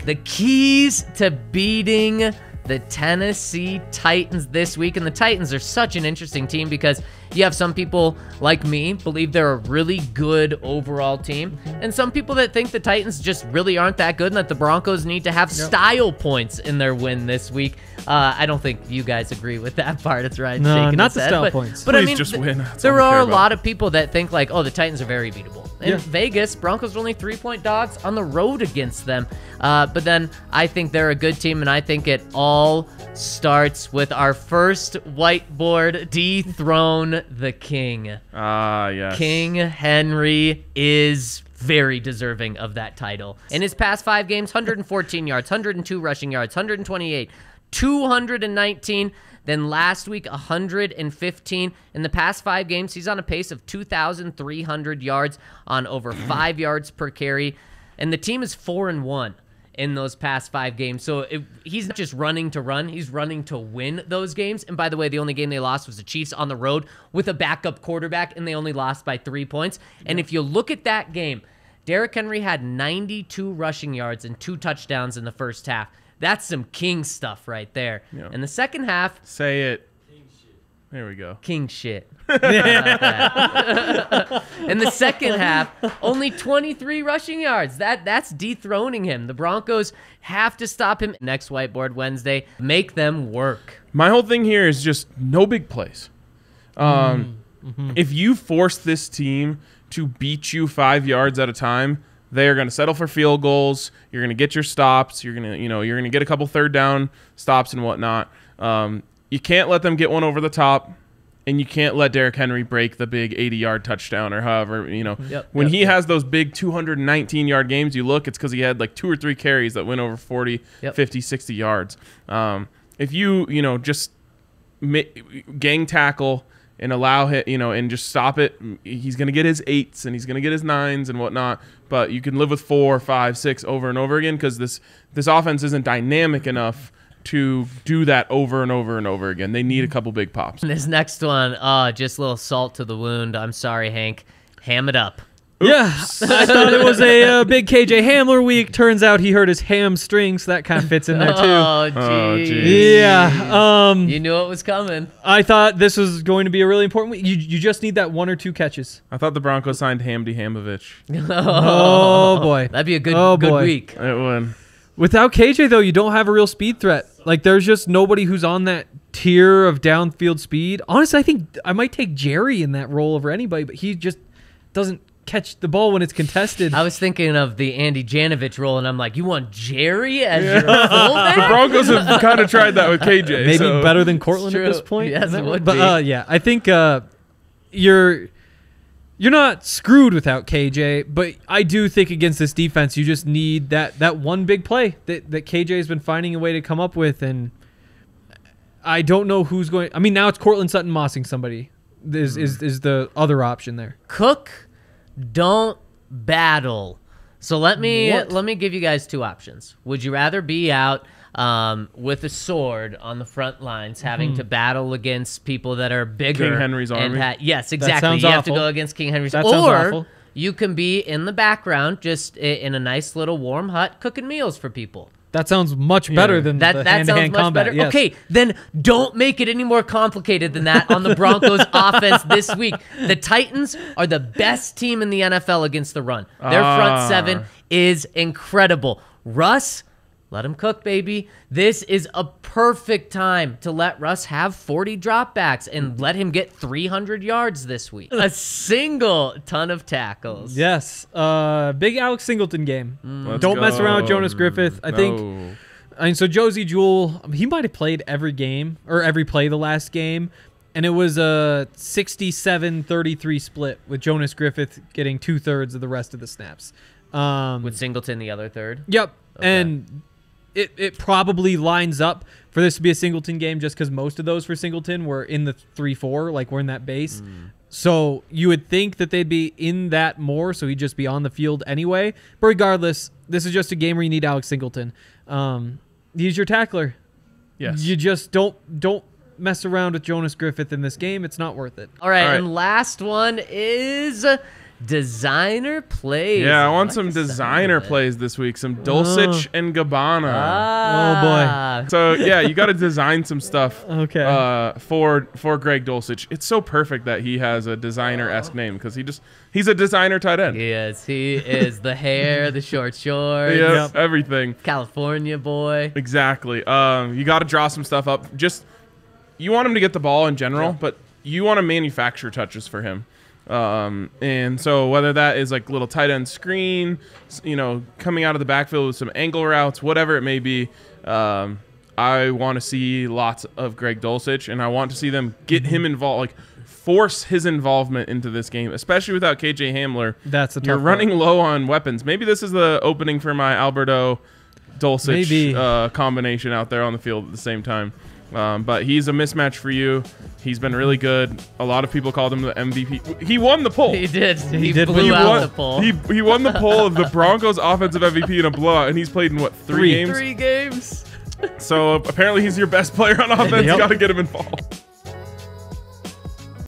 the keys to beating the Tennessee Titans this week. And the Titans are such an interesting team because you have some people like me believe they're a really good overall team, and some people that think the Titans just really aren't that good and that the Broncos need to have style points in their win this week. I don't think you guys agree with that part. It's right. No, not the style points. But please, I mean, just win. There are a lot of people that think like, oh, the Titans are very beatable. In Vegas, Broncos are only 3-point dogs on the road against them. But then I think they're a good team, and I think it all starts with our first whiteboard, Dethrone the King. Ah, yes. King Henry is very deserving of that title. In his past 5 games, 114 yards, 102 rushing yards, 128, 219. Then last week, 115. In the past 5 games, he's on a pace of 2,300 yards on over 5 yards per carry. And the team is 4-1 in those past 5 games. So he's not just running to run, he's running to win those games. And by the way, the only game they lost was the Chiefs on the road with a backup quarterback, and they only lost by 3 points. And if you look at that game, Derrick Henry had 92 rushing yards and 2 touchdowns in the first half. That's some king stuff right there. Yeah. In the second half... Say it. King shit. There we go. King shit. In the second half, only 23 rushing yards. That's dethroning him. The Broncos have to stop him. Next whiteboard Wednesday, make them work. My whole thing here is just no big plays. If you force this team to beat you 5 yards at a time, they are going to settle for field goals. You're going to get your stops. You're going to, you're going to get a couple third down stops and whatnot. You can't let them get one over the top, and you can't let Derrick Henry break the big 80-yard touchdown or however, when he has those big 219-yard games, you look, it's because he had like 2 or 3 carries that went over 40, 50, 60 yards. If you, just gang tackle and allow him, and just stop it, he's going to get his 8s and he's going to get his 9s and whatnot. But you can live with 4, 5, 6 over and over again because this offense isn't dynamic enough to do that over and over and over again. They need a couple big pops. This next one, just a little salt to the wound. I'm sorry, Hank. Ham it up. Oops. Yeah, I thought it was a big KJ Hamler week. Turns out he hurt his hamstring, so that kind of fits in there too. Oh, geez. Yeah. You knew it was coming. I thought this was going to be a really important week. You just need that 1 or 2 catches. I thought the Broncos signed Hamdi Hamovich. Oh boy, that'd be a good week. It would. Without KJ though, you don't have a real speed threat. Like there's just nobody who's on that tier of downfield speed. Honestly, I think I might take Jerry in that role over anybody, but he just doesn't catch the ball when it's contested. I was thinking of the Andy Janovich role, and I'm like, you want Jerry as your fullback? The Broncos have kind of tried that with KJ. Maybe better than Cortland at this point. Yes, it would be. But yeah, I think you're not screwed without KJ, but I do think against this defense, you just need that one big play that KJ has been finding a way to come up with, and I don't know who's going. I mean, now it's Cortland Sutton mossing somebody. Is the other option there? Cook. Don't battle. So let me give you guys 2 options. Would you rather be out with a sword on the front lines, having to battle against people that are bigger? King Henry's army. Yes, exactly. You have to go against King Henry's. That sounds awful. You can be in the background, just in a nice little warm hut, cooking meals for people. That sounds much better than the hand-to-hand combat. Better. Yes. Okay, then don't make it any more complicated than that on the Broncos offense this week. The Titans are the best team in the NFL against the run. Their front 7 is incredible. Russ, let him cook, baby. This is a perfect time to let Russ have 40 dropbacks and let him get 300 yards this week. A single ton of tackles. Yes. Big Alex Singleton game. Don't mess around with Jonas Griffith. I mean, so Josie Jewell, he might have played every game or every play the last game, and it was a 67-33 split with Jonas Griffith getting 2/3 of the rest of the snaps. With Singleton the other third? Yep. Okay. And it probably lines up for this to be a Singleton game just because most of those for Singleton were in the 3-4, like we're in that base. So you would think that they'd be in that more, so he'd just be on the field anyway. But regardless, this is just a game where you need Alex Singleton. He's your tackler. Yes. You just don't mess around with Jonas Griffith in this game. It's not worth it. All right. And last one is Designer plays. Yeah, I want like some the sound designer of it. plays this week. Some Dulcich and Gabbana. Ah. So yeah, you got to design some stuff. Okay. For Greg Dulcich, it's so perfect that he has a designer-esque name because he's a designer tight end. He is the hair, the short shorts. Yes, everything. California boy. Exactly. You got to draw some stuff up. You want him to get the ball in general, but you want to manufacture touches for him. And so whether that is like little tight end screen, coming out of the backfield with some angle routes, whatever it may be, I want to see lots of Greg Dulcich, and I want to see them get him involved, like force his involvement into this game, especially without KJ Hamler. That's a tough You're running part. low on weapons. Maybe this is the opening for my Alberto Dulcich combination out there on the field at the same time. But he's a mismatch for you. He's been really good. A lot of people called him the MVP. He won the poll. He did. He did blew win. out the poll. He won the poll of the Broncos offensive MVP in a blowout, and he's played in, what, three games? 3 games. So apparently he's your best player on offense. Yep. You got to get him involved.